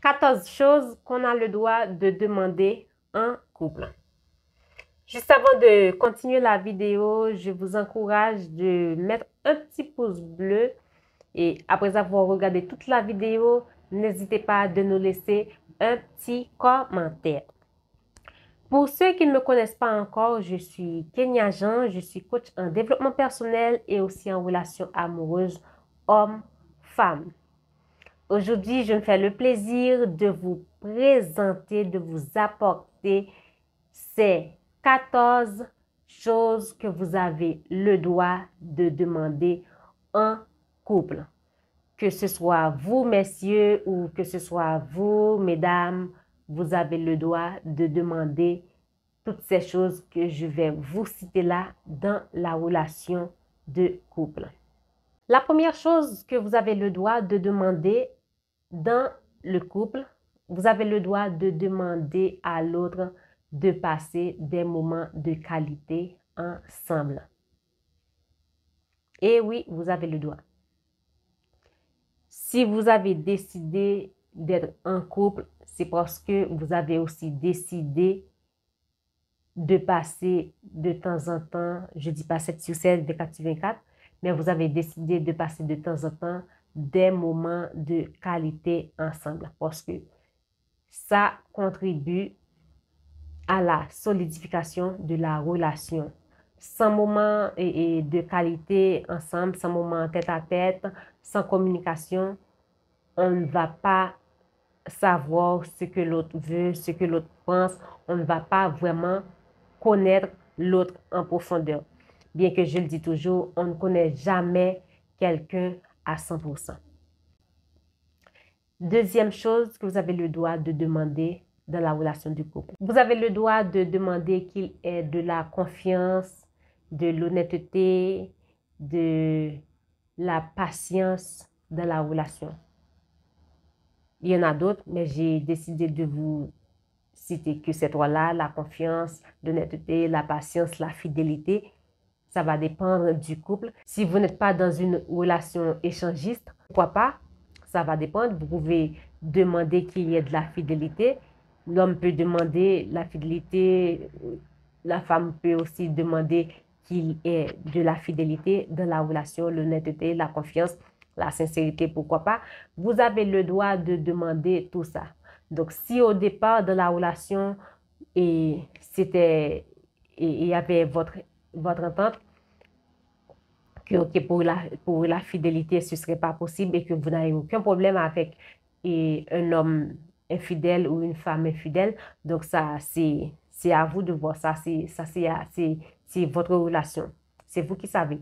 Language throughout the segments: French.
14 choses qu'on a le droit de demander en couple. Juste avant de continuer la vidéo, je vous encourage de mettre un petit pouce bleu et après avoir regardé toute la vidéo, n'hésitez pas de nous laisser un petit commentaire. Pour ceux qui ne me connaissent pas encore, je suis Kenya Jean, je suis coach en développement personnel et aussi en relations amoureuses homme-femme. Aujourd'hui, je me fais le plaisir de vous présenter, de vous apporter ces 14 choses que vous avez le droit de demander en couple. Que ce soit vous, messieurs, ou que ce soit vous, mesdames, vous avez le droit de demander toutes ces choses que je vais vous citer là dans la relation de couple. La première chose que vous avez le droit de demander dans le couple, vous avez le droit de demander à l'autre de passer des moments de qualité ensemble. Et oui, vous avez le droit. Si vous avez décidé d'être en couple, c'est parce que vous avez aussi décidé de passer de temps en temps, je dis pas 7 sur 7, 24 sur 24, mais vous avez décidé de passer de temps en temps des moments de qualité ensemble parce que ça contribue à la solidification de la relation. Sans moment de qualité ensemble, sans moment tête à tête, sans communication, on ne va pas savoir ce que l'autre veut, ce que l'autre pense. On ne va pas vraiment connaître l'autre en profondeur. Bien que je le dis toujours, on ne connaît jamais quelqu'un à 100%. Deuxième chose que vous avez le droit de demander dans la relation du couple. Vous avez le droit de demander qu'il ait de la confiance, de l'honnêteté, de la patience dans la relation. Il y en a d'autres, mais j'ai décidé de vous citer que ces trois-là, la confiance, l'honnêteté, la patience, la fidélité. Ça va dépendre du couple. Si vous n'êtes pas dans une relation échangiste, pourquoi pas? Ça va dépendre. Vous pouvez demander qu'il y ait de la fidélité. L'homme peut demander la fidélité. La femme peut aussi demander qu'il y ait de la fidélité dans la relation, l'honnêteté, la confiance, la sincérité, pourquoi pas. Vous avez le droit de demander tout ça. Donc, si au départ de la relation, il y avait votre entente, que pour la fidélité, ce ne serait pas possible et que vous n'avez aucun problème avec un homme infidèle ou une femme infidèle. Donc, ça, c'est à vous de voir ça. C'est votre relation. C'est vous qui savez.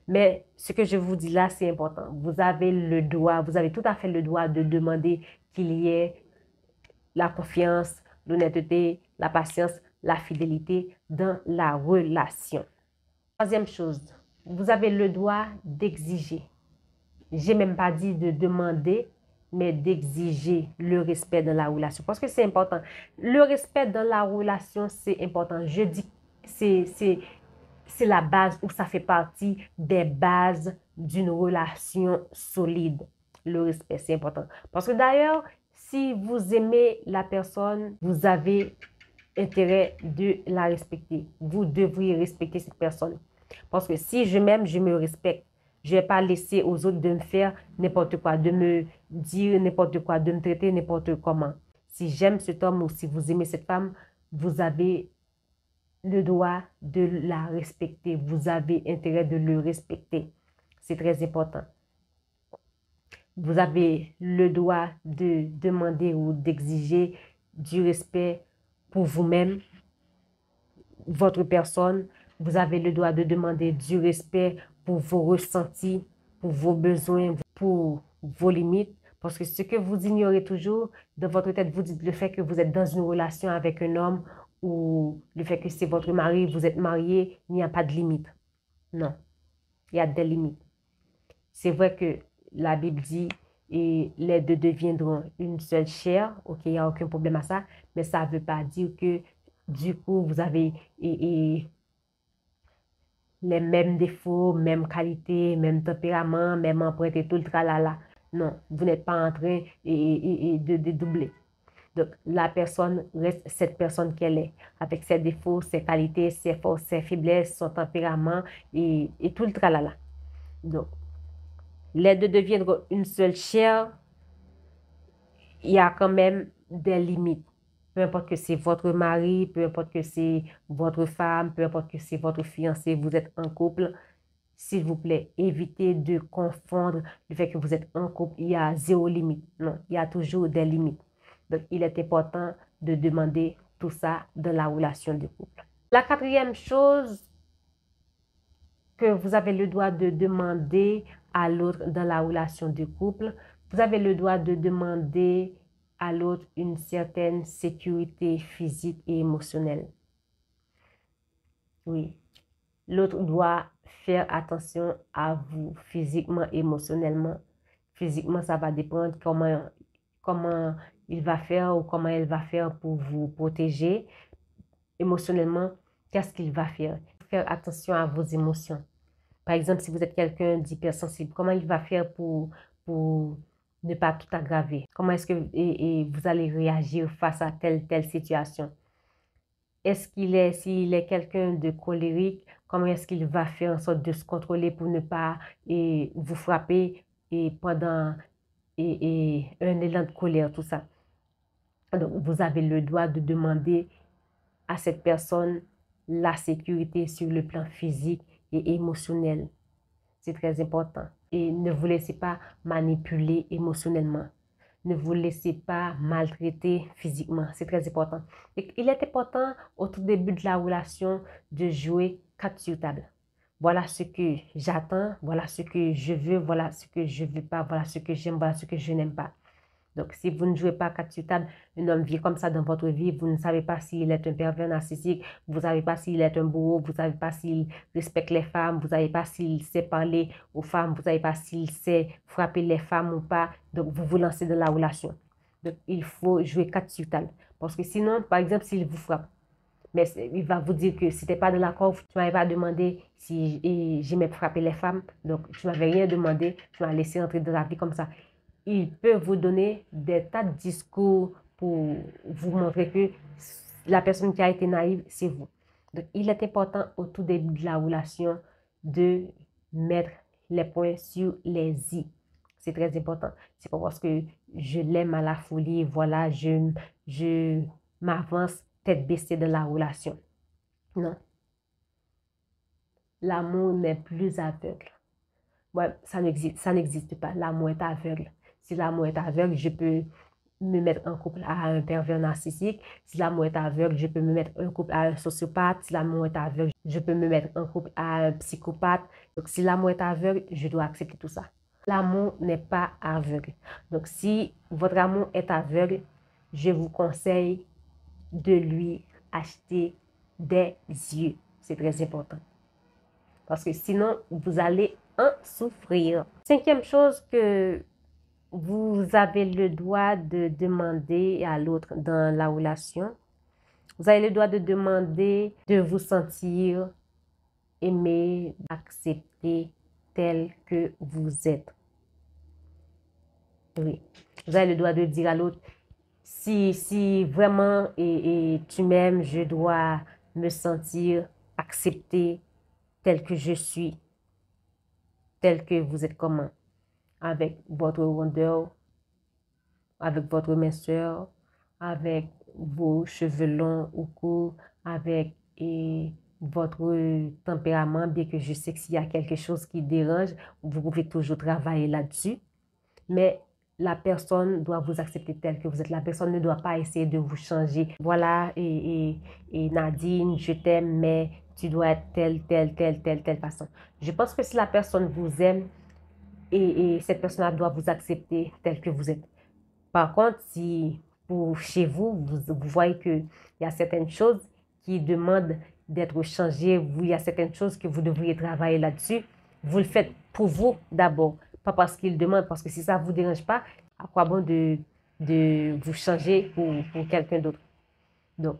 Mais ce que je vous dis là, c'est important. Vous avez le droit, vous avez tout à fait le droit de demander qu'il y ait la confiance, l'honnêteté, la patience, la fidélité dans la relation. Troisième chose, vous avez le droit d'exiger. J'ai même pas dit de demander, mais d'exiger le respect dans la relation. Parce que c'est important. Le respect dans la relation, c'est important. Je dis c'est la base ou ça fait partie des bases d'une relation solide. Le respect, c'est important. Parce que d'ailleurs, si vous aimez la personne, vous avez intérêt de la respecter. Vous devriez respecter cette personne. Parce que si je m'aime, je me respecte. Je ne vais pas laisser aux autres de me faire n'importe quoi, de me dire n'importe quoi, de me traiter n'importe comment. Si j'aime cet homme ou si vous aimez cette femme, vous avez le droit de la respecter. Vous avez intérêt de le respecter. C'est très important. Vous avez le droit de demander ou d'exiger du respect pour vous-même, votre personne. Vous avez le droit de demander du respect pour vos ressentis, pour vos besoins, pour vos limites. Parce que ce que vous ignorez toujours, dans votre tête, vous dites le fait que vous êtes dans une relation avec un homme ou le fait que c'est votre mari, vous êtes marié, il n'y a pas de limite. Non, il y a des limites. C'est vrai que la Bible dit et les deux deviendront une seule chair. Ok, il n'y a aucun problème à ça, mais ça ne veut pas dire que du coup, vous avez les mêmes défauts, mêmes qualités, même tempérament, même empreinte et tout le tralala. Non, vous n'êtes pas en train de doubler. Donc, la personne reste cette personne qu'elle est, avec ses défauts, ses qualités, ses forces, ses faiblesses, son tempérament et tout le tralala. Donc, les deux deviendront une seule chair. Il y a quand même des limites. Peu importe que c'est votre mari, peu importe que c'est votre femme, peu importe que c'est votre fiancé, vous êtes en couple, s'il vous plaît, évitez de confondre le fait que vous êtes en couple. Il y a zéro limite. Non, il y a toujours des limites. Donc, il est important de demander tout ça dans la relation de couple. La quatrième chose que vous avez le droit de demander à l'autre dans la relation de couple, vous avez le droit de demander à l'autre une certaine sécurité physique et émotionnelle. Oui, l'autre doit faire attention à vous physiquement, émotionnellement. Physiquement, ça va dépendre comment il va faire ou comment elle va faire pour vous protéger. Émotionnellement, qu'est-ce qu'il va faire? Faire attention à vos émotions. Par exemple, si vous êtes quelqu'un d'hypersensible, comment il va faire pour ne pas tout aggraver? Comment est-ce que vous allez réagir face à telle situation? S'il est quelqu'un de colérique, comment est-ce qu'il va faire en sorte de se contrôler pour ne pas vous frapper pendant un élan de colère, tout ça? Donc, vous avez le droit de demander à cette personne la sécurité sur le plan physique et émotionnel. C'est très important. Et ne vous laissez pas manipuler émotionnellement. Ne vous laissez pas maltraiter physiquement. C'est très important. Et il est important au tout début de la relation de jouer carte sur table. Voilà ce que j'attends, voilà ce que je veux, voilà ce que je ne veux pas, voilà ce que j'aime, voilà ce que je n'aime pas. Donc, si vous ne jouez pas carte sur table, un homme vient comme ça dans votre vie, vous ne savez pas s'il est un pervers narcissique, vous ne savez pas s'il est un bourreau, vous ne savez pas s'il respecte les femmes, vous ne savez pas s'il sait parler aux femmes, vous ne savez pas s'il sait frapper les femmes ou pas. Donc, vous vous lancez dans la relation. Donc, il faut jouer carte sur table. Parce que sinon, par exemple, s'il vous frappe, mais il va vous dire que si tu n'es pas de l'accord, tu ne m'avais pas demandé si j'aimais frapper les femmes, donc tu ne m'avais rien demandé, tu m'as laissé entrer dans la vie comme ça. Il peut vous donner des tas de discours pour vous montrer que la personne qui a été naïve, c'est vous. Donc, il est important au tout début de la relation de mettre les points sur les i. C'est très important. C'est pas parce que je l'aime à la folie, voilà, je m'avance tête baissée dans la relation. Non. L'amour n'est plus aveugle. Ouais, ça n'existe pas. L'amour est aveugle. Si l'amour est aveugle, je peux me mettre en couple à un pervers narcissique. Si l'amour est aveugle, je peux me mettre en couple à un sociopathe. Si l'amour est aveugle, je peux me mettre en couple à un psychopathe. Donc, si l'amour est aveugle, je dois accepter tout ça. L'amour n'est pas aveugle. Donc, si votre amour est aveugle, je vous conseille de lui acheter des yeux. C'est très important. Parce que sinon, vous allez en souffrir. Cinquième chose que vous avez le droit de demander à l'autre dans la relation, vous avez le droit de demander de vous sentir aimé, accepté tel que vous êtes. Oui. Vous avez le droit de dire à l'autre, si vraiment tu m'aimes, je dois me sentir accepté tel que je suis, tel que vous êtes comment, avec votre rondeur, avec votre minceur, avec vos cheveux longs ou courts, avec votre tempérament, bien que je sais que s'il y a quelque chose qui dérange, vous pouvez toujours travailler là-dessus. Mais la personne doit vous accepter tel que vous êtes. La personne ne doit pas essayer de vous changer. Voilà, et Nadine, je t'aime, mais tu dois être telle façon. Je pense que si la personne vous aime, et cette personne-là doit vous accepter tel que vous êtes. Par contre, si chez vous, vous voyez qu'il y a certaines choses qui demandent d'être changées, il y a certaines choses que vous devriez travailler là-dessus, vous le faites pour vous d'abord, pas parce qu'il demande, parce que si ça ne vous dérange pas, à quoi bon de vous changer pour quelqu'un d'autre? Donc,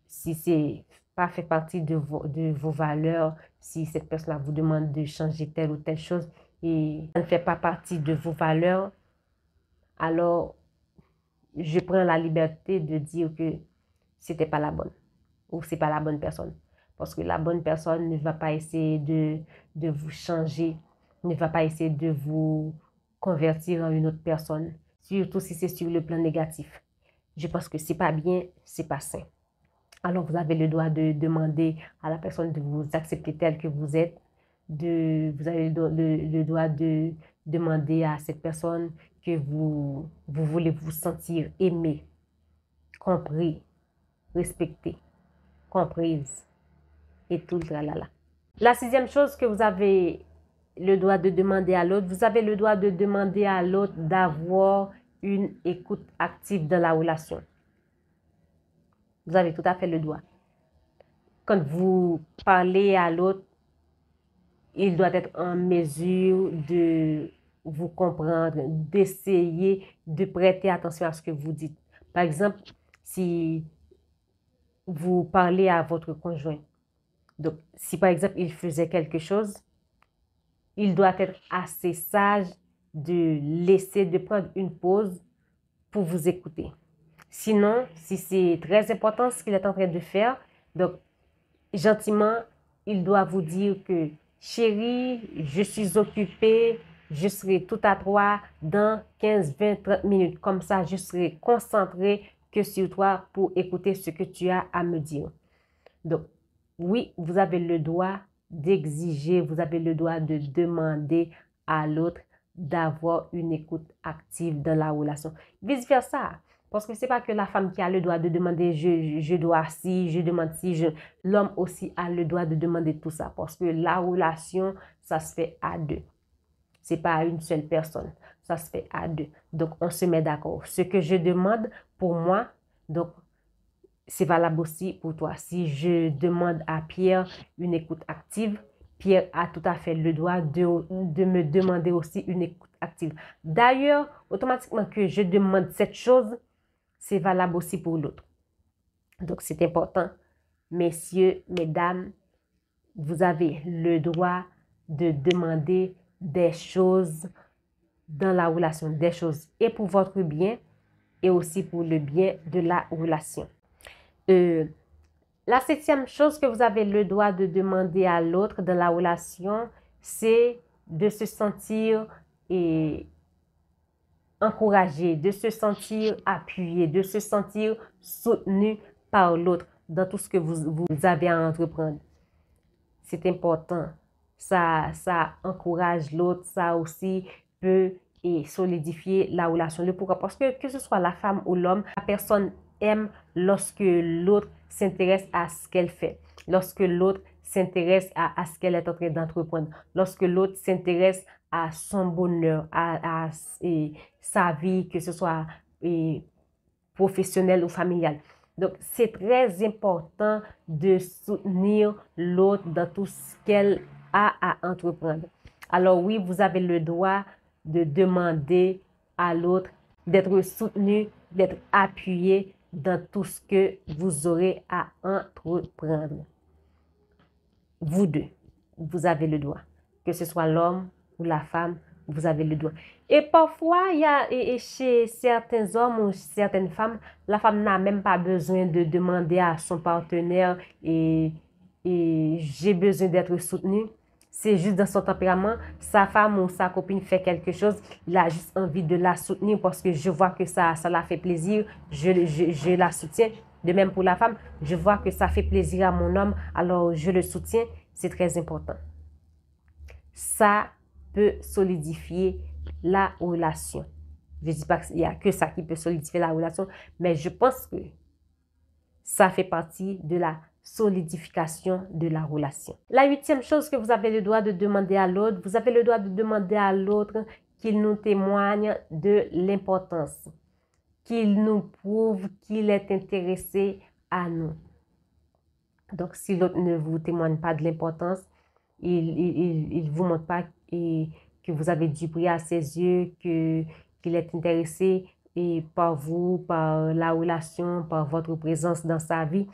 si c'est pas fait partie de vos valeurs, si cette personne-là vous demande de changer telle ou telle chose et ça ne fait pas partie de vos valeurs, alors je prends la liberté de dire que c'était pas la bonne ou c'est pas la bonne personne. Parce que la bonne personne ne va pas essayer de vous changer, ne va pas essayer de vous convertir en une autre personne, surtout si c'est sur le plan négatif. Je pense que c'est pas bien, c'est pas sain. Alors vous avez le droit de demander à la personne de vous accepter tel que vous êtes. Vous avez le droit de demander à cette personne que vous voulez vous sentir aimé, compris, respecté, comprise et tout le tralala. La sixième chose que vous avez le droit de demander à l'autre, vous avez le droit de demander à l'autre d'avoir une écoute active dans la relation. Vous avez tout à fait le droit. Quand vous parlez à l'autre, il doit être en mesure de vous comprendre, d'essayer de prêter attention à ce que vous dites. Par exemple, si vous parlez à votre conjoint, donc si par exemple il faisait quelque chose, il doit être assez sage de prendre une pause pour vous écouter. Sinon, si c'est très important ce qu'il est en train de faire, donc gentiment, il doit vous dire que chérie, je suis occupée, je serai tout à toi dans 15, 20, 30 minutes. Comme ça, je serai concentrée que sur toi pour écouter ce que tu as à me dire. Donc, oui, vous avez le droit d'exiger, vous avez le droit de demander à l'autre d'avoir une écoute active dans la relation. Vice-versa. Parce que ce n'est pas que la femme qui a le droit de demander je dois si, je demande si, l'homme aussi a le droit de demander tout ça. Parce que la relation, ça se fait à deux. Ce n'est pas à une seule personne. Ça se fait à deux. Donc, on se met d'accord. Ce que je demande pour moi, donc, c'est valable aussi pour toi. Si je demande à Pierre une écoute active, Pierre a tout à fait le droit de me demander aussi une écoute active. D'ailleurs, automatiquement que je demande cette chose, c'est valable aussi pour l'autre. Donc, c'est important. Messieurs, mesdames, vous avez le droit de demander des choses dans la relation, des choses et pour votre bien et aussi pour le bien de la relation. La septième chose que vous avez le droit de demander à l'autre dans la relation, c'est de se sentir encouragé, de se sentir appuyé, de se sentir soutenu par l'autre dans tout ce que vous avez à entreprendre. C'est important. Ça encourage l'autre, ça aussi peut solidifier la relation. Le pourquoi? Parce que ce soit la femme ou l'homme, la personne aime lorsque l'autre s'intéresse à ce qu'elle fait, lorsque l'autre s'intéresse à ce qu'elle est en train d'entreprendre, lorsque l'autre s'intéresse à son bonheur, à sa vie, que ce soit professionnelle ou familiale. Donc, c'est très important de soutenir l'autre dans tout ce qu'elle a à entreprendre. Alors oui, vous avez le droit de demander à l'autre d'être soutenu, d'être appuyé dans tout ce que vous aurez à entreprendre. Vous deux, vous avez le droit. Que ce soit l'homme ou la femme, vous avez le droit. Et parfois, il y a chez certains hommes ou certaines femmes, la femme n'a même pas besoin de demander à son partenaire et j'ai besoin d'être soutenue. C'est juste dans son tempérament, sa femme ou sa copine fait quelque chose, il a juste envie de la soutenir parce que je vois que ça la fait plaisir, je la soutiens. De même pour la femme, je vois que ça fait plaisir à mon homme, alors je le soutiens, c'est très important. Ça peut solidifier la relation. Je ne dis pas qu'il n'y a que ça qui peut solidifier la relation, mais je pense que ça fait partie de la solidification de la relation. La huitième chose que vous avez le droit de demander à l'autre, vous avez le droit de demander à l'autre qu'il nous témoigne de l'importance, qu'il nous prouve qu'il est intéressé à nous. Donc, si l'autre ne vous témoigne pas de l'importance, il ne vous montre pas que vous avez du prix à ses yeux, qu'il est intéressé par vous, par la relation, par votre présence dans sa vie,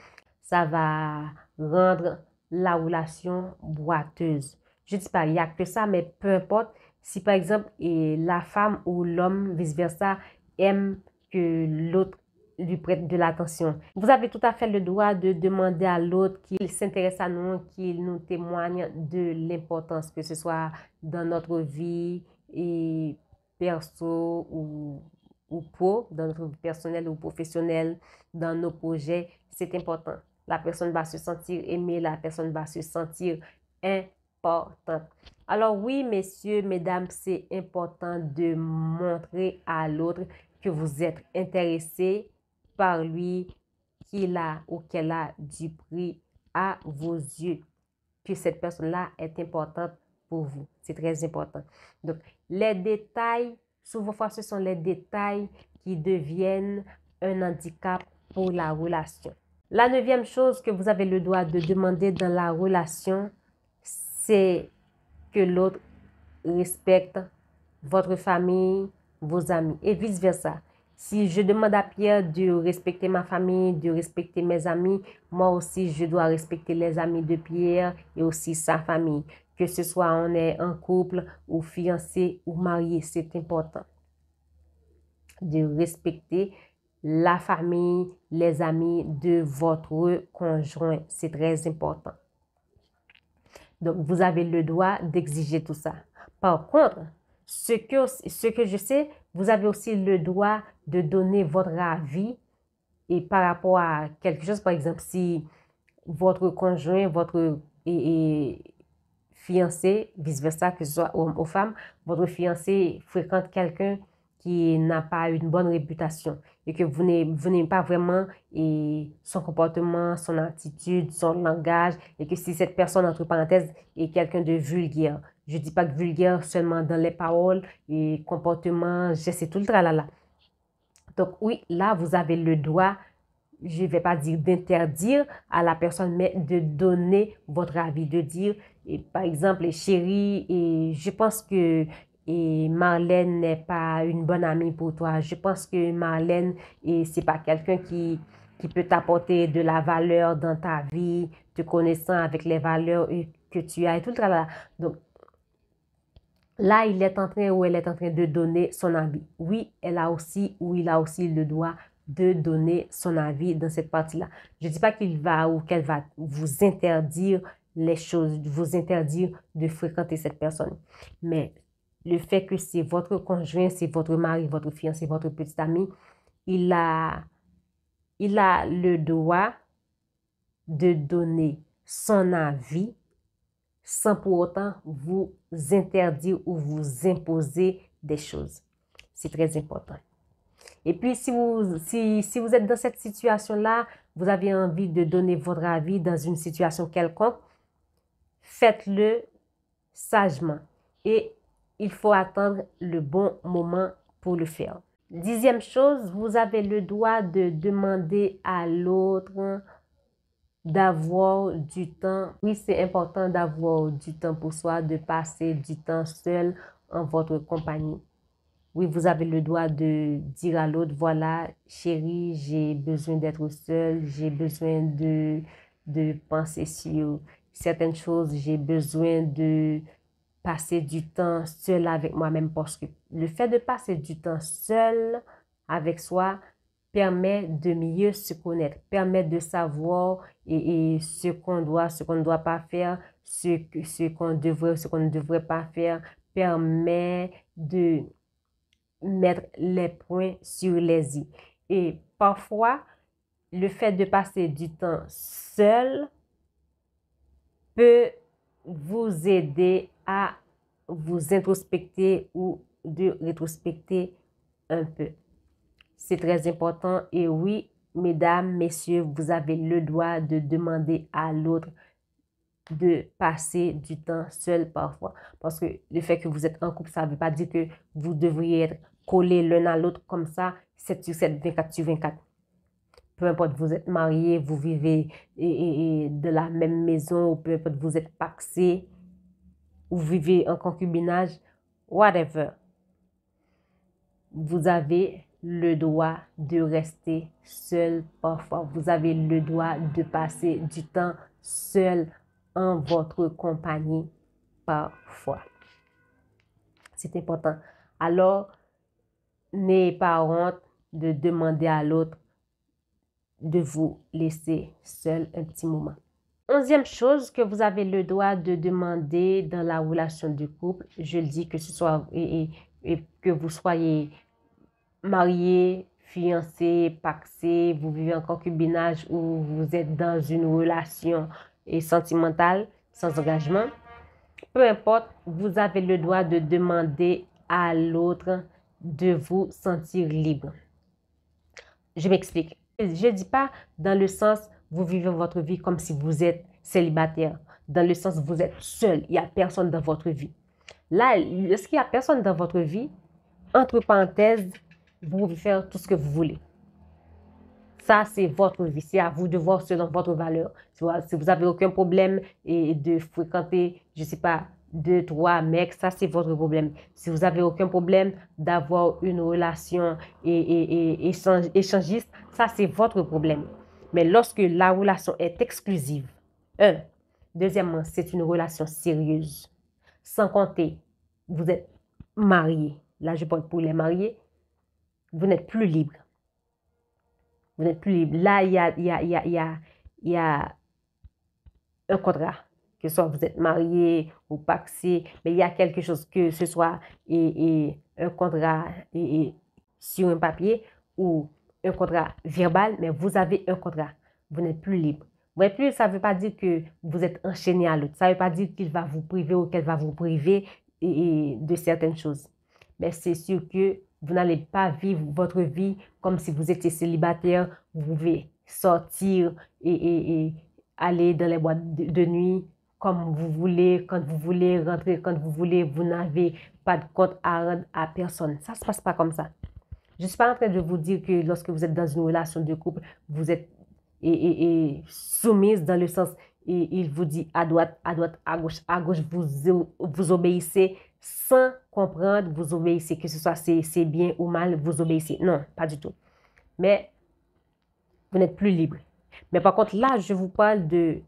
ça va rendre la relation boiteuse. Je ne dis pas il n'y a que ça, mais peu importe. Si par exemple la femme ou l'homme, vice-versa, aime que l'autre lui prête de l'attention. Vous avez tout à fait le droit de demander à l'autre qu'il s'intéresse à nous, qu'il nous témoigne de l'importance, que ce soit dans notre vie et perso ou pro, dans notre vie personnelle ou professionnelle, dans nos projets. C'est important. La personne va se sentir aimée, la personne va se sentir importante. Alors oui, messieurs, mesdames, c'est important de montrer à l'autre que vous êtes intéressé par lui, qu'il a ou qu'elle a du prix à vos yeux, que cette personne-là est importante pour vous. C'est très important. Donc, les détails, souvent fois, ce sont les détails qui deviennent un handicap pour la relation. La 9e chose que vous avez le droit de demander dans la relation, c'est que l'autre respecte votre famille, vos amis et vice-versa. Si je demande à Pierre de respecter ma famille, de respecter mes amis, moi aussi, je dois respecter les amis de Pierre et aussi sa famille. Que ce soit on est en couple ou fiancé ou marié, c'est important de respecter la famille, les amis de votre conjoint. C'est très important. Donc, vous avez le droit d'exiger tout ça. Par contre, ce que je sais, vous avez aussi le droit de donner votre avis et par rapport à quelque chose. Par exemple, si votre conjoint, votre fiancé, vice-versa, que ce soit homme ou femme, votre fiancé fréquente quelqu'un qui n'a pas une bonne réputation et que vous n'aimez pas vraiment son comportement, son attitude, son langage et que si cette personne, entre parenthèses, est quelqu'un de vulgaire. Je ne dis pas que vulgaire seulement dans les paroles et comportement, je sais tout le tralala. Donc oui, là, vous avez le droit, je ne vais pas dire d'interdire à la personne, mais de donner votre avis, de dire, par exemple, chérie, je pense que Marlène n'est pas une bonne amie pour toi. Je pense que Marlène, c'est pas quelqu'un qui peut t'apporter de la valeur dans ta vie, te connaissant avec les valeurs que tu as et tout le travail. Donc, là, il est en train ou elle est en train de donner son avis. Oui, elle a aussi ou il a aussi le droit de donner son avis dans cette partie-là. Je ne dis pas qu'il va ou qu'elle va vous interdire les choses, vous interdire de fréquenter cette personne. Mais le fait que c'est votre conjoint, c'est votre mari, votre fiancé, votre petit ami, il a le droit de donner son avis sans pour autant vous interdire ou vous imposer des choses. C'est très important. Et puis, si vous êtes dans cette situation-là, vous avez envie de donner votre avis dans une situation quelconque, faites-le sagement. Et il faut attendre le bon moment pour le faire. 10e chose, vous avez le droit de demander à l'autre d'avoir du temps. Oui, c'est important d'avoir du temps pour soi, de passer du temps seul en votre compagnie. Oui, vous avez le droit de dire à l'autre, voilà, chérie, j'ai besoin d'être seule, j'ai besoin de penser sur certaines choses, j'ai besoin de passer du temps seul avec moi-même parce que le fait de passer du temps seul avec soi permet de mieux se connaître, permet de savoir ce qu'on doit, ce qu'on ne doit pas faire, ce qu'on devrait, ce qu'on ne devrait pas faire, permet de mettre les points sur les i. Et parfois, le fait de passer du temps seul peut vous aider à vous introspecter ou de rétrospecter un peu. C'est très important et oui, mesdames, messieurs, vous avez le droit de demander à l'autre de passer du temps seul parfois. Parce que le fait que vous êtes en couple, ça ne veut pas dire que vous devriez être collés l'un à l'autre comme ça, 7 sur 7, 24 sur 24. Peu importe, vous êtes mariés, vous vivez de la même maison, ou peu importe, vous êtes pacsés, ou vivez en concubinage, whatever. Vous avez le droit de rester seul parfois. Vous avez le droit de passer du temps seul en votre compagnie parfois. C'est important. Alors, n'ayez pas honte de demander à l'autre de vous laisser seul un petit moment. 11e chose que vous avez le droit de demander dans la relation du couple, je le dis que ce soit et que vous soyez marié, fiancé, pacsé, vous vivez en concubinage ou vous êtes dans une relation sentimentale sans engagement, peu importe, vous avez le droit de demander à l'autre de vous sentir libre. Je m'explique. Je ne dis pas dans le sens vous vivez votre vie comme si vous êtes célibataire. Dans le sens vous êtes seul. Il n'y a personne dans votre vie. Là, est-ce qu'il n'y a personne dans votre vie? Entre parenthèses, vous pouvez faire tout ce que vous voulez. Ça, c'est votre vie. C'est à vous de voir selon votre valeur. Si vous n'avez aucun problème et de fréquenter, je ne sais pas, 2, 3 mecs, ça, c'est votre problème. Si vous n'avez aucun problème d'avoir une relation échangiste, ça, c'est votre problème. Mais lorsque la relation est exclusive, deuxièmement, c'est une relation sérieuse. Sans compter, vous êtes marié. Là, je parle pour les mariés. Vous n'êtes plus libre. Vous n'êtes plus libre. Là, il y a un contrat. Que ce soit vous êtes marié ou pacsé, mais il y a quelque chose, que ce soit un contrat sur un papier ou un contrat verbal, mais vous avez un contrat. Vous n'êtes plus libre. Vous n'êtes plus, ça ne veut pas dire que vous êtes enchaîné à l'autre. Ça ne veut pas dire qu'il va vous priver ou qu'elle va vous priver de certaines choses. Mais c'est sûr que vous n'allez pas vivre votre vie comme si vous étiez célibataire. Vous pouvez sortir et aller dans les boîtes de nuit comme vous voulez, quand vous voulez, rentrer quand vous voulez. Vous n'avez pas de compte à rendre à personne. Ça ne se passe pas comme ça. Je ne suis pas en train de vous dire que lorsque vous êtes dans une relation de couple, vous êtes soumise dans le sens, il vous dit à droite, à gauche, vous obéissez sans comprendre, vous obéissez, que ce soit c'est bien ou mal, vous obéissez. Non, pas du tout. Mais vous n'êtes plus libre. Mais par contre, là, je vous parle de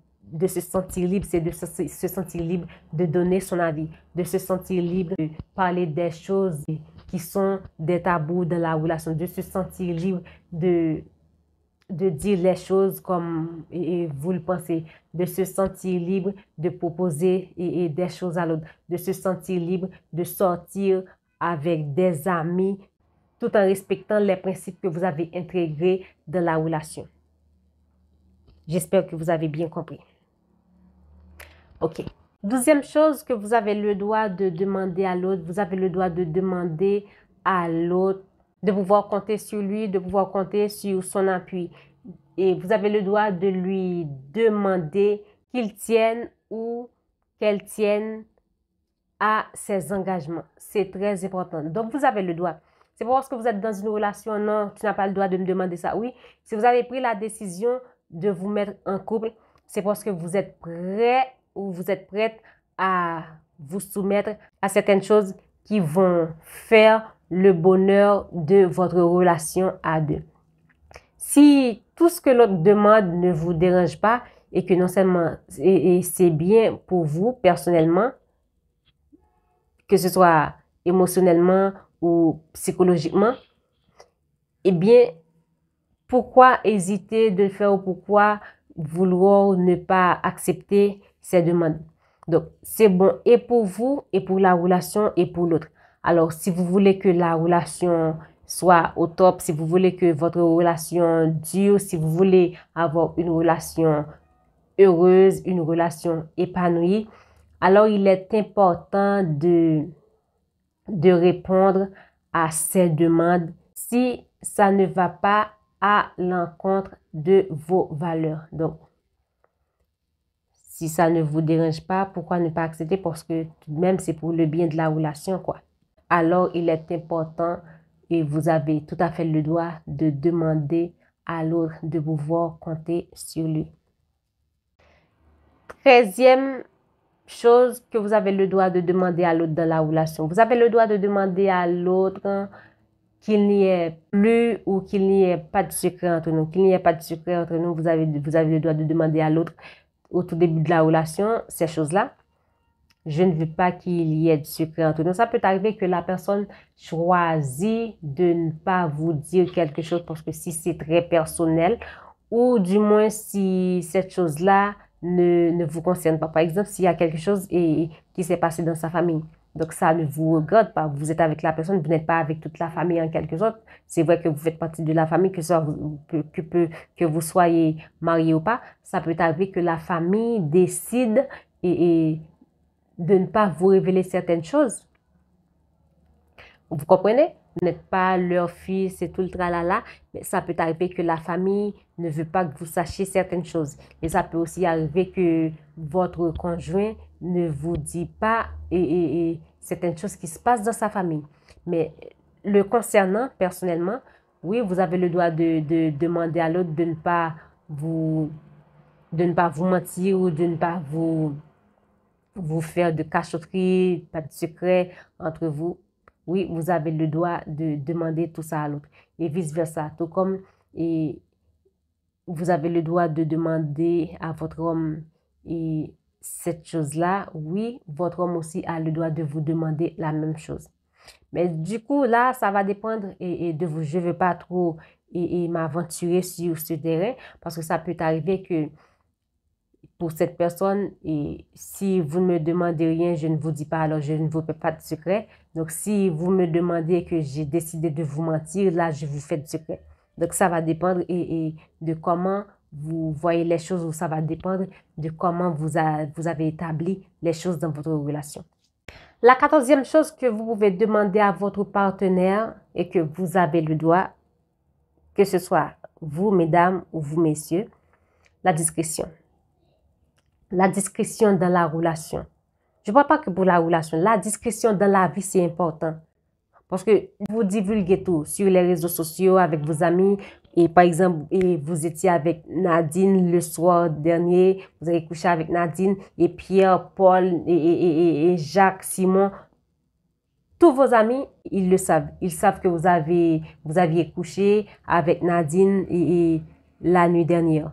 se sentir libre, c'est de se sentir libre de donner son avis, de se sentir libre de parler des choses qui sont des tabous dans la relation, de se sentir libre de dire les choses comme vous le pensez, de se sentir libre de proposer des choses à l'autre, de se sentir libre de sortir avec des amis tout en respectant les principes que vous avez intégrés dans la relation. J'espère que vous avez bien compris. OK. 12e chose que vous avez le droit de demander à l'autre, vous avez le droit de demander à l'autre de pouvoir compter sur lui, de pouvoir compter sur son appui. Et vous avez le droit de lui demander qu'il tienne ou qu'elle tienne à ses engagements. C'est très important. Donc, vous avez le droit. C'est pas parce que vous êtes dans une relation, non, tu n'as pas le droit de me demander ça. Oui, si vous avez pris la décision de vous mettre en couple, c'est parce que vous êtes prêt ou vous êtes prête à vous soumettre à certaines choses qui vont faire le bonheur de votre relation à deux. Si tout ce que l'autre demande ne vous dérange pas et que non seulement c'est bien pour vous personnellement, que ce soit émotionnellement ou psychologiquement, eh bien, pourquoi hésiter de le faire ou pourquoi vouloir ne pas accepter ces demandes? Donc, c'est bon et pour vous, et pour la relation, et pour l'autre. Alors, si vous voulez que la relation soit au top, si vous voulez que votre relation dure, si vous voulez avoir une relation heureuse, une relation épanouie, alors il est important de répondre à ces demandes si ça ne va pas à l'encontre de vos valeurs. Donc, si ça ne vous dérange pas, pourquoi ne pas accepter? Parce que tout de même, c'est pour le bien de la relation, quoi. Alors, il est important et vous avez tout à fait le droit de demander à l'autre de pouvoir compter sur lui. 13e chose que vous avez le droit de demander à l'autre dans la relation. Vous avez le droit de demander à l'autre qu'il n'y ait plus ou qu'il n'y ait pas de secret entre nous. Qu'il n'y ait pas de secret entre nous, vous avez le droit de demander à l'autre au tout début de la relation, ces choses-là. Je ne veux pas qu'il y ait du secret entre nous. Ça peut arriver que la personne choisit de ne pas vous dire quelque chose parce que si c'est très personnel ou du moins si cette chose-là ne vous concerne pas. Par exemple, s'il y a quelque chose qui s'est passé dans sa famille. Donc, ça ne vous regarde pas. Vous êtes avec la personne, vous n'êtes pas avec toute la famille en quelque sorte. C'est vrai que vous faites partie de la famille, que vous soyez marié ou pas. Ça peut arriver que la famille décide de ne pas vous révéler certaines choses. Vous comprenez? Vous n'êtes pas leur fils et tout le tralala, mais ça peut arriver que la famille ne veut pas que vous sachiez certaines choses. Et ça peut aussi arriver que votre conjoint ne vous dit pas certaines choses qui se passent dans sa famille. Mais le concernant, personnellement, oui, vous avez le droit de demander à l'autre de ne pas vous mentir ou de ne pas vous faire de cachotterie, pas de secret entre vous. Oui, vous avez le droit de demander tout ça à l'autre. Et vice-versa. Tout comme vous avez le droit de demander à votre homme cette chose-là. Oui, votre homme aussi a le droit de vous demander la même chose. Mais du coup, là, ça va dépendre de vous. Je ne veux pas trop m'aventurer sur ce terrain parce que ça peut arriver que pour cette personne, et si vous ne me demandez rien, je ne vous dis pas, alors je ne vous fais pas de secret. Donc, si vous me demandez que j'ai décidé de vous mentir, là, je vous fais de secret. Donc, ça va dépendre de comment vous voyez les choses, ou ça va dépendre de comment vous avez établi les choses dans votre relation. La 14e chose que vous pouvez demander à votre partenaire et que vous avez le droit, que ce soit vous, mesdames, ou vous, messieurs, la discrétion. La discrétion dans la relation. Je ne parle pas que pour la relation. La discrétion dans la vie, c'est important. Parce que vous divulguez tout sur les réseaux sociaux avec vos amis. Et par exemple, vous étiez avec Nadine le soir dernier. Vous avez couché avec Nadine et Pierre, Paul et Jacques, Simon. Tous vos amis, ils le savent. Ils savent que vous aviez couché avec Nadine la nuit dernière.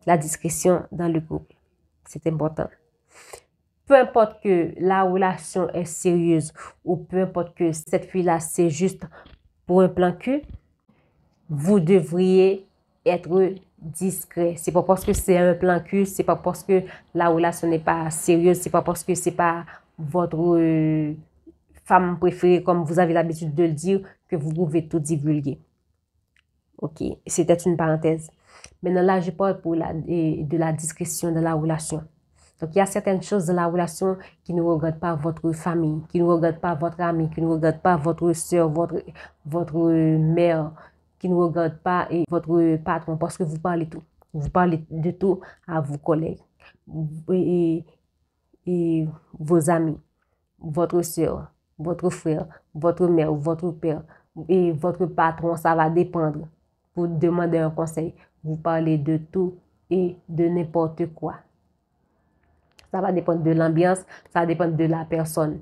La discrétion dans le couple, c'est important. Peu importe que la relation est sérieuse ou peu importe que cette fille-là, c'est juste pour un plan cul, vous devriez être discret. C'est pas parce que c'est un plan cul, c'est pas parce que la relation n'est pas sérieuse, c'est pas parce que c'est pas votre femme préférée, comme vous avez l'habitude de le dire, que vous pouvez tout divulguer. Ok, c'était une parenthèse. Maintenant, là, je parle de la discrétion de la relation. Donc, il y a certaines choses dans la relation qui ne regardent pas votre famille, qui ne regardent pas votre ami, qui ne regardent pas votre soeur, votre mère, qui ne regardent pas votre patron, parce que vous parlez tout. Vous parlez de tout à vos collègues et vos amis, votre soeur, votre frère, votre mère, votre père et votre patron, ça va dépendre. Vous demandez un conseil, vous parlez de tout et de n'importe quoi. Ça va dépendre de l'ambiance, ça va dépendre de la personne.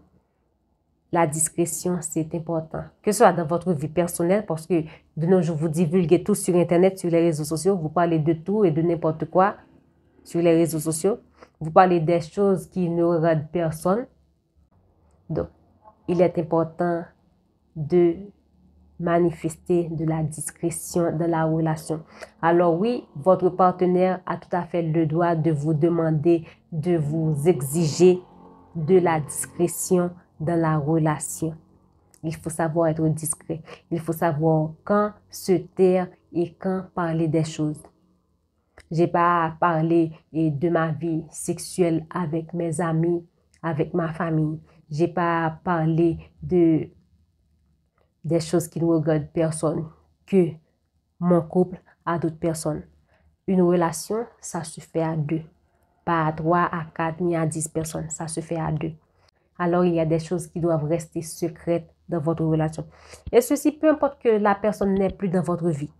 La discrétion, c'est important. Que ce soit dans votre vie personnelle, parce que de nos jours, vous divulguez tout sur Internet, sur les réseaux sociaux, vous parlez de tout et de n'importe quoi sur les réseaux sociaux. Vous parlez des choses qui ne regardent personne. Donc, il est important de manifester de la discrétion dans la relation. Alors oui, votre partenaire a tout à fait le droit de vous demander, de vous exiger de la discrétion dans la relation. Il faut savoir être discret. Il faut savoir quand se taire et quand parler des choses. J'ai pas parlé de ma vie sexuelle avec mes amis, avec ma famille. J'ai pas parlé des choses qui ne regardent personne, que mon couple à d'autres personnes. Une relation, ça se fait à deux. Pas à 3, à 4, ni à 10 personnes. Ça se fait à deux. Alors, il y a des choses qui doivent rester secrètes dans votre relation. Et ceci, peu importe que la personne n'est plus dans votre vie.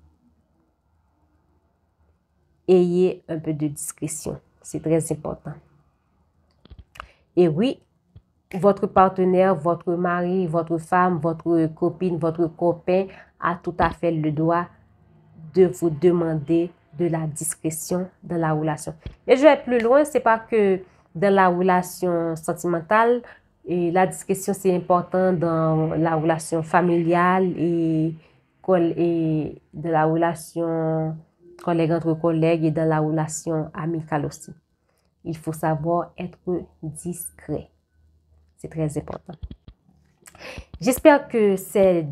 Ayez un peu de discrétion. C'est très important. Et oui, votre partenaire, votre mari, votre femme, votre copine, votre copain a tout à fait le droit de vous demander de la discrétion dans la relation. Et je vais plus loin, c'est pas que dans la relation sentimentale, et la discrétion c'est important dans la relation familiale et de la relation collègue entre collègues et dans la relation amicale aussi. Il faut savoir être discret. C'est très important. J'espère que ces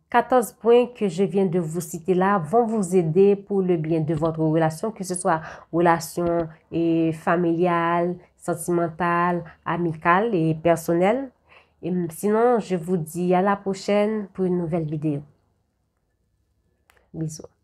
14 points que je viens de vous citer là vont vous aider pour le bien de votre relation, que ce soit relation familiale, sentimentale, amicale et personnelle. Et sinon, je vous dis à la prochaine pour une nouvelle vidéo. Bisous.